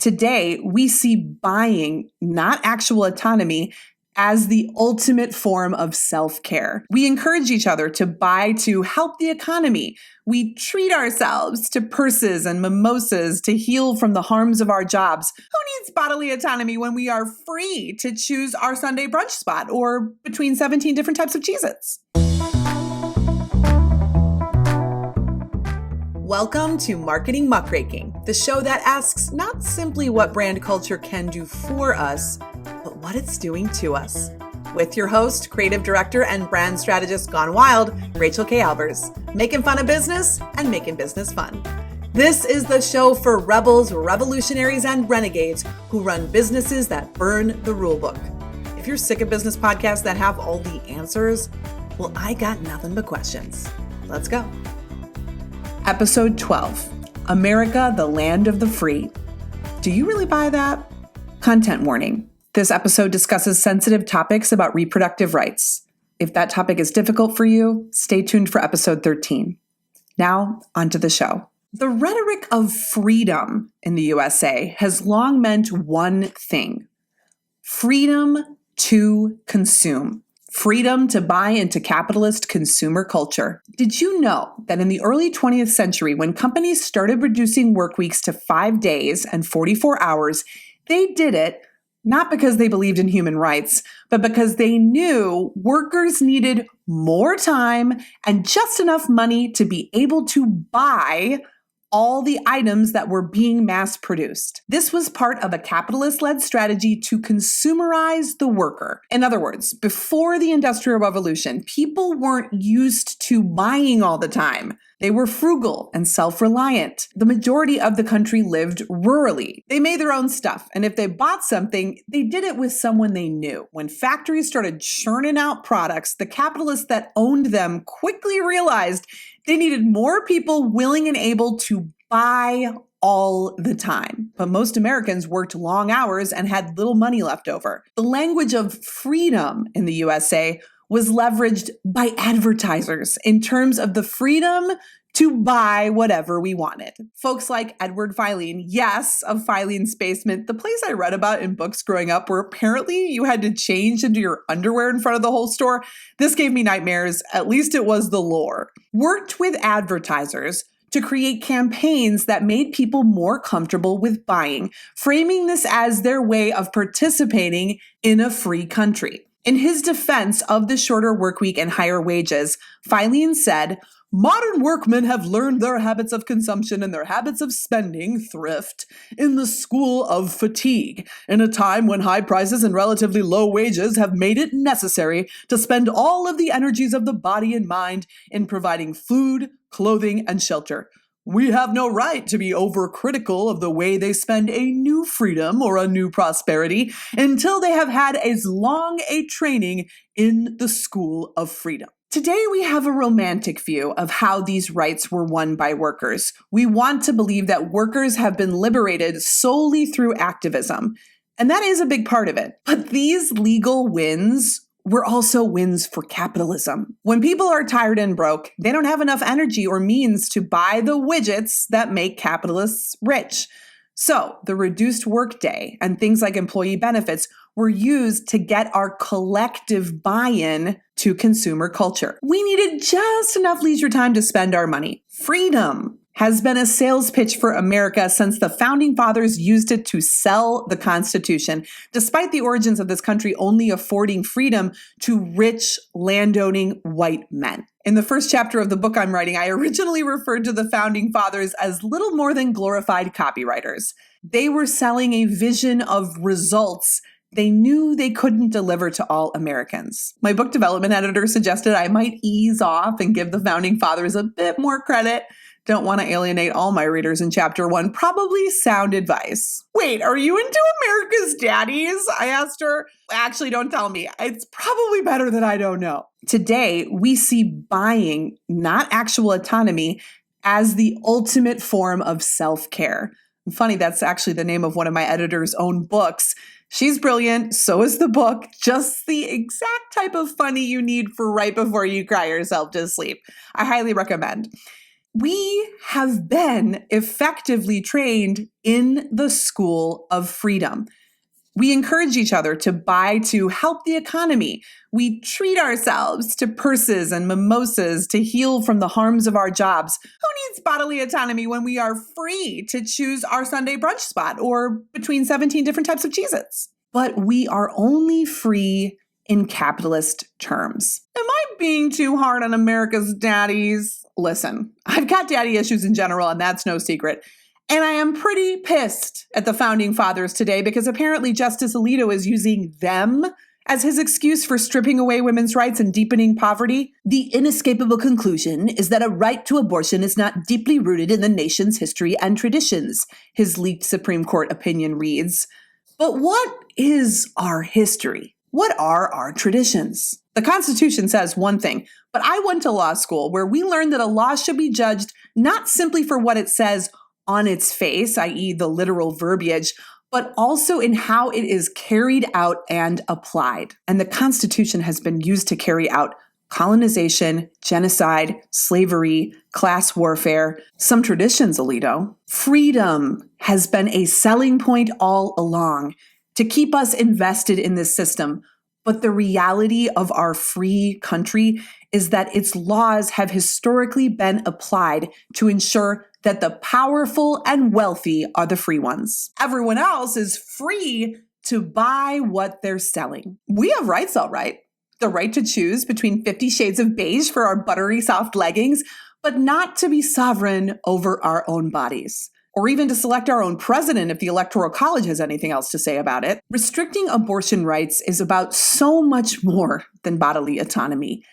Today, we see buying, not actual autonomy, as the ultimate form of self-care. We encourage each other to buy to help the economy. We treat ourselves to purses and mimosas to heal from the harms of our jobs. Who needs bodily autonomy when we are free to choose our Sunday brunch spot or between 17 different types of Cheez-Its? Welcome to Marketing Muckraking, the show that asks not simply what brand culture can do for us, but what it's doing to us. With your host, creative director, and brand strategist gone wild, Rachel K. Albers, making fun of business and making business fun. This is the show for rebels, revolutionaries, and renegades who run businesses that burn the rulebook. If you're sick of business podcasts that have all the answers, well, I got nothing but questions. Let's go. Episode 12, America, the Land of the Free. Do you really buy that? Content warning. This episode discusses sensitive topics about reproductive rights. If that topic is difficult for you, stay tuned for episode 13. Now, onto the show. The rhetoric of freedom in the USA has long meant one thing: freedom to consume. Freedom to buy into capitalist consumer culture. Did you know that in the early 20th century, when companies started reducing work weeks to 5 days and 44 hours, they did it not because they believed in human rights, but because they knew workers needed more time and just enough money to be able to buy all the items that were being mass-produced. This was part of a capitalist-led strategy to consumerize the worker. In other words, before the Industrial Revolution, people weren't used to buying all the time. They were frugal and self-reliant. The majority of the country lived rurally. They made their own stuff, and if they bought something, they did it with someone they knew. When factories started churning out products, the capitalists that owned them quickly realized they needed more people willing and able to buy all the time. But most Americans worked long hours and had little money left over. The language of freedom in the USA was leveraged by advertisers in terms of the freedom to buy whatever we wanted. Folks like Edward Filene, yes, of Filene's Basement, the place I read about in books growing up where apparently you had to change into your underwear in front of the whole store. This gave me nightmares, at least it was the lore. Worked with advertisers to create campaigns that made people more comfortable with buying, framing this as their way of participating in a free country. In his defense of the shorter work week and higher wages, Filene said, "Modern workmen have learned their habits of consumption and their habits of spending, thrift, in the school of fatigue, in a time when high prices and relatively low wages have made it necessary to spend all of the energies of the body and mind in providing food, clothing, and shelter. We have no right to be overcritical of the way they spend a new freedom or a new prosperity until they have had as long a training in the school of freedom." Today, we have a romantic view of how these rights were won by workers. We want to believe that workers have been liberated solely through activism, and that is a big part of it. But these legal wins were also wins for capitalism. When people are tired and broke, they don't have enough energy or means to buy the widgets that make capitalists rich. So the reduced workday and things like employee benefits were used to get our collective buy-in to consumer culture. We needed just enough leisure time to spend our money. Freedom has been a sales pitch for America since the Founding Fathers used it to sell the Constitution, despite the origins of this country only affording freedom to rich, landowning white men. In the first chapter of the book I'm writing, I originally referred to the Founding Fathers as little more than glorified copywriters. They were selling a vision of results they knew they couldn't deliver to all Americans. My book development editor suggested I might ease off and give the Founding Fathers a bit more credit. Don't want to alienate all my readers in chapter 1. Probably sound advice. "Wait, are you into America's Daddies?" I asked her. "Actually, don't tell me. It's probably better that I don't know." Today, we see buying, not actual autonomy, as the ultimate form of self-care. Funny, that's actually the name of one of my editor's own books. She's brilliant, so is the book, just the exact type of funny you need for right before you cry yourself to sleep. I highly recommend. We have been effectively trained in the school of freedom. We encourage each other to buy to help the economy. We treat ourselves to purses and mimosas to heal from the harms of our jobs. Who needs bodily autonomy when we are free to choose our Sunday brunch spot or between 17 different types of Cheez-Its? But we are only free in capitalist terms. Am I being too hard on America's daddies? Listen, I've got daddy issues in general, and that's no secret. And I am pretty pissed at the founding fathers today because apparently Justice Alito is using them as his excuse for stripping away women's rights and deepening poverty. The inescapable conclusion is that a right to abortion is not deeply rooted in the nation's history and traditions, his leaked Supreme Court opinion reads. But what is our history? What are our traditions? The Constitution says one thing, but I went to law school where we learned that a law should be judged not simply for what it says on its face, i.e. the literal verbiage, but also in how it is carried out and applied. And the Constitution has been used to carry out colonization, genocide, slavery, class warfare, some traditions, Alito. Freedom has been a selling point all along to keep us invested in this system. But the reality of our free country is that its laws have historically been applied to ensure that the powerful and wealthy are the free ones. Everyone else is free to buy what they're selling. We have rights, all right. The right to choose between 50 shades of beige for our buttery soft leggings, but not to be sovereign over our own bodies. Or even to select our own president if the Electoral College has anything else to say about it. Restricting abortion rights is about so much more than bodily autonomy.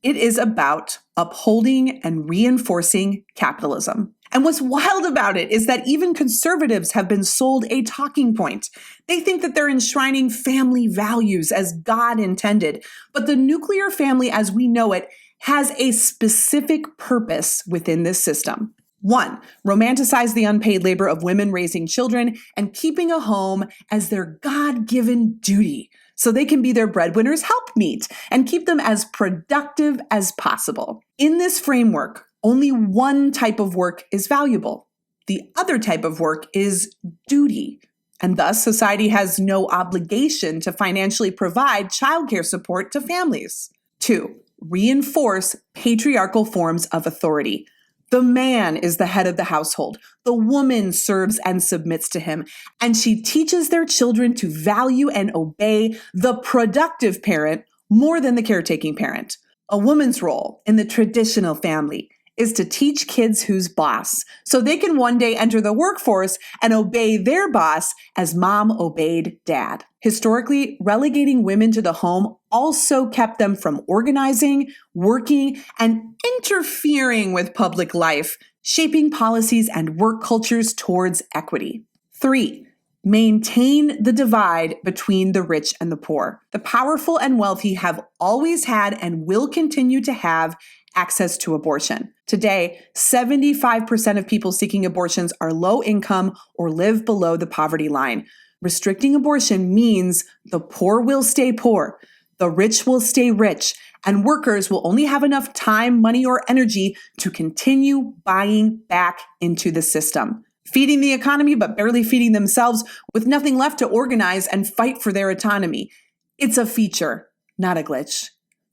It is about upholding and reinforcing capitalism. And what's wild about it is that even conservatives have been sold a talking point. They think that they're enshrining family values as God intended, but the nuclear family as we know it has a specific purpose within this system. 1, romanticize the unpaid labor of women raising children and keeping a home as their God-given duty so they can be their breadwinner's helpmeet and keep them as productive as possible. In this framework, only one type of work is valuable. The other type of work is duty, and thus society has no obligation to financially provide childcare support to families. 2, reinforce patriarchal forms of authority. The man is the head of the household. The woman serves and submits to him, and she teaches their children to value and obey the productive parent more than the caretaking parent. A woman's role in the traditional family is to teach kids who's boss, so they can one day enter the workforce and obey their boss as mom obeyed dad. Historically, relegating women to the home also kept them from organizing, working, and interfering with public life, shaping policies and work cultures towards equity. 3, maintain the divide between the rich and the poor. The powerful and wealthy have always had and will continue to have access to abortion. Today, 75% of people seeking abortions are low income or live below the poverty line. Restricting abortion means the poor will stay poor, the rich will stay rich, and workers will only have enough time, money, or energy to continue buying back into the system, feeding the economy but barely feeding themselves with nothing left to organize and fight for their autonomy. It's a feature, not a glitch.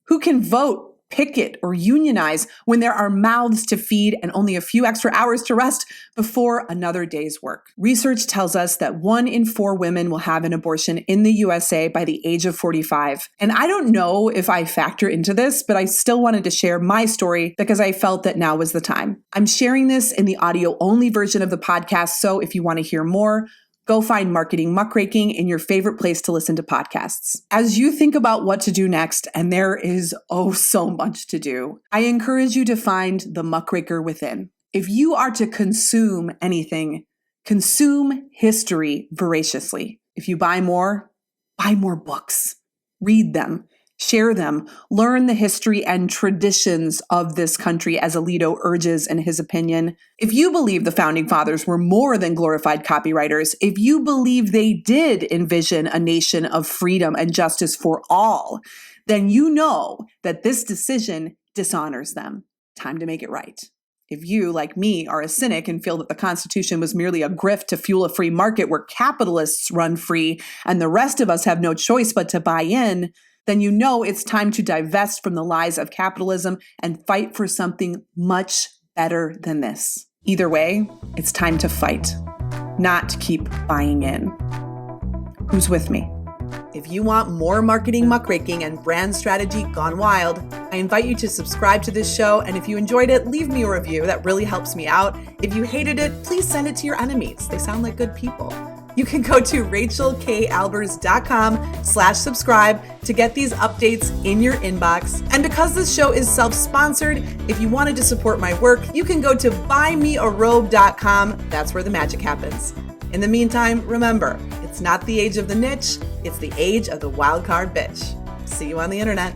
Who can vote, picket, or unionize when there are mouths to feed and only a few extra hours to rest before another day's work? Research tells us that 1 in 4 women will have an abortion in the USA by the age of 45. And I don't know if I factor into this, but I still wanted to share my story because I felt that now was the time. I'm sharing this in the audio-only version of the podcast, so if you want to hear more, go find Marketing Muckraking in your favorite place to listen to podcasts. As you think about what to do next, and there is so much to do, I encourage you to find the muckraker within. If you are to consume anything, consume history voraciously. If you buy more books. Read them. Share them, learn the history and traditions of this country as Alito urges in his opinion. If you believe the founding fathers were more than glorified copywriters, if you believe they did envision a nation of freedom and justice for all, then you know that this decision dishonors them. Time to make it right. If you, like me, are a cynic and feel that the Constitution was merely a grift to fuel a free market where capitalists run free and the rest of us have no choice but to buy in, then you know it's time to divest from the lies of capitalism and fight for something much better than this. Either way, it's time to fight, not to keep buying in. Who's with me? If you want more marketing muckraking and brand strategy gone wild, I invite you to subscribe to this show. And if you enjoyed it, leave me a review. That really helps me out. If you hated it, please send it to your enemies. They sound like good people. You can go to rachelkalbers.com/subscribe to get these updates in your inbox. And because this show is self-sponsored, if you wanted to support my work, you can go to buymearobe.com. That's where the magic happens. In the meantime, remember, it's not the age of the niche, it's the age of the wildcard bitch. See you on the internet.